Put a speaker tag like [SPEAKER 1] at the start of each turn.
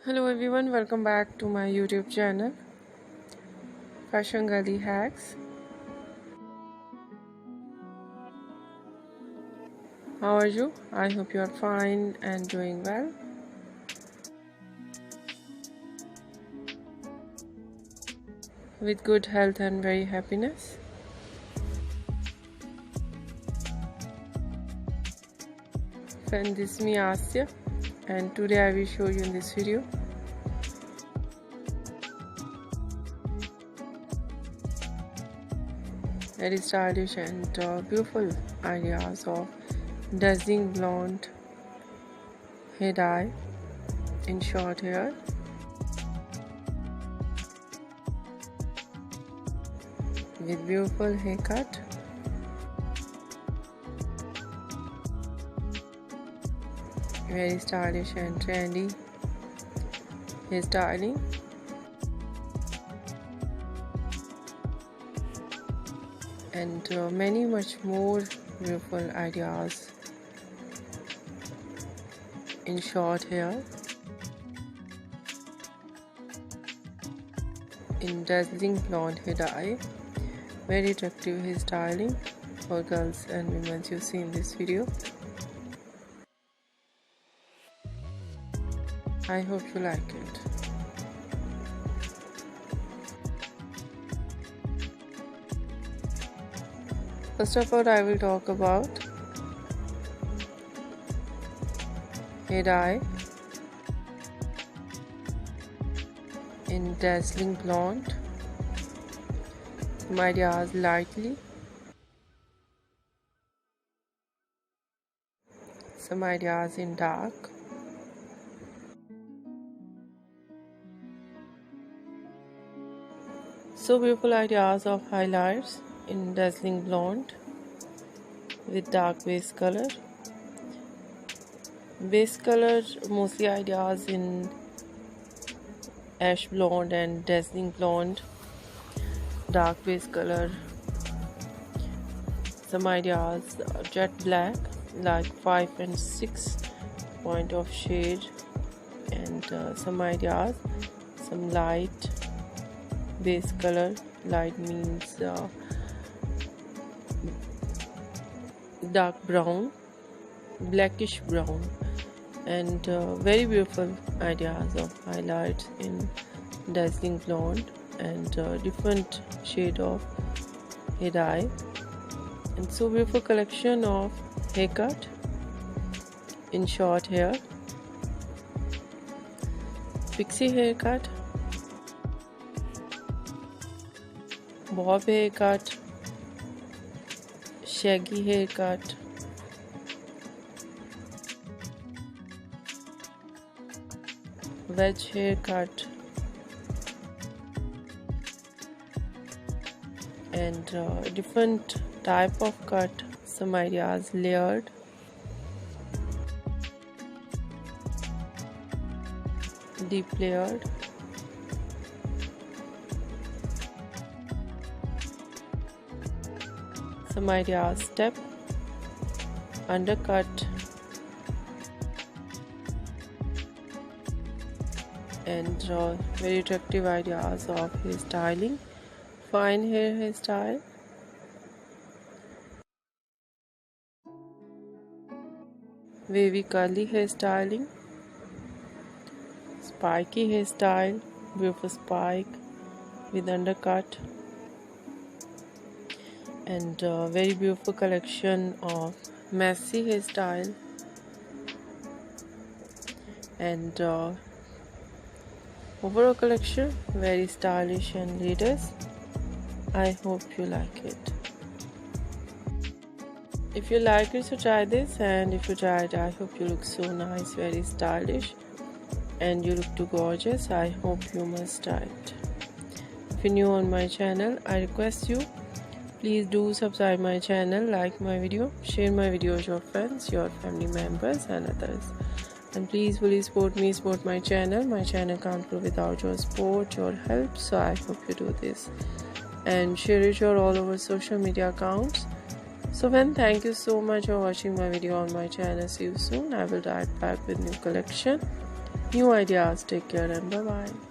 [SPEAKER 1] Hello everyone, welcome back to my YouTube channel Fashion Gully Hacks. How are you? I hope you are fine and doing well. With good health and very happiness. Friend, this is me Asya, and today I will show you in this video very stylish and beautiful ideas of dazzling blonde hair dye in short hair with beautiful haircut. Very stylish and trendy hairstyling. And many much more beautiful ideas in short hair in dazzling blonde hair dye. Very attractive hairstyling for girls and women you see in this video. I hope you like it. First of all, I will talk about hair dye in dazzling blonde. Some ideas lightly, some ideas in dark. So beautiful ideas of highlights in dazzling blonde with dark base color. Base color mostly ideas in ash blonde and dazzling blonde. Dark base color, some ideas jet black like 5 and 6 point of shade, and some ideas some light base color. Light means dark brown, blackish brown, and very beautiful ideas of highlights in dazzling blonde and different shade of hair dye, and so beautiful collection of haircut in short hair. Pixie haircut, bob haircut, shaggy haircut, wedge haircut, and different type of cut. Some ideas layered, deep layered, some ideas step, undercut, and very attractive ideas of hairstyling. Fine hair hairstyle, wavy curly hairstyling, spiky hairstyle, beautiful spike with undercut, and very beautiful collection of messy hairstyle, and overall collection very stylish and latest. I hope you like it. If you like it, so try this, and if you try it, I hope you look so nice, very stylish, and you look too gorgeous. I hope you must try it. If you're new on my channel, I request you, please do subscribe my channel, like my video, share my video with your friends, your family members and others, and please fully support me, support my channel. My channel can't grow without your support, your help, so I hope you do this and share it your all over social media accounts. So then, thank you so much for watching my video on my channel. See you soon. I will write back with new collection. new ideas. Take care and bye bye.